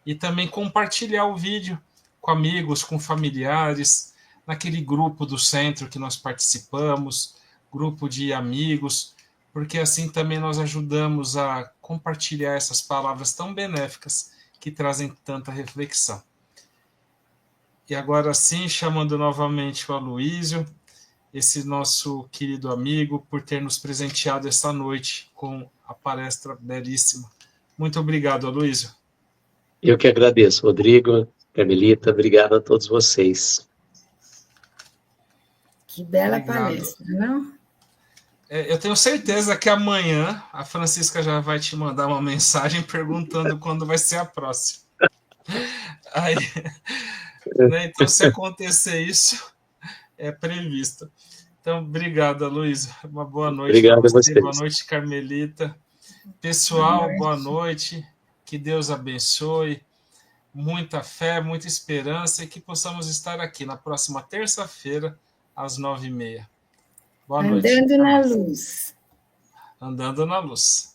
E também compartilhar o vídeo com amigos, com familiares, naquele grupo do centro que nós participamos, grupo de amigos, porque assim também nós ajudamos a compartilhar essas palavras tão benéficas que trazem tanta reflexão. E agora sim, chamando novamente o Aloísio, esse nosso querido amigo, por ter nos presenteado essa noite com a palestra belíssima. Muito obrigado, Aloísio. Eu que agradeço, Rodrigo, Carmelita, obrigado a todos vocês. Que bela palestra, não? Eu tenho certeza que amanhã a Francisca já vai te mandar uma mensagem perguntando quando vai ser a próxima. Aí, né, então, se acontecer isso, é previsto. Então, obrigado, Luiz. Uma boa noite para você. Boa noite, Carmelita. Pessoal, boa noite. Que Deus abençoe. Muita fé, muita esperança e que possamos estar aqui na próxima terça-feira, às 9h30. Boa noite. Andando na luz. Andando na luz.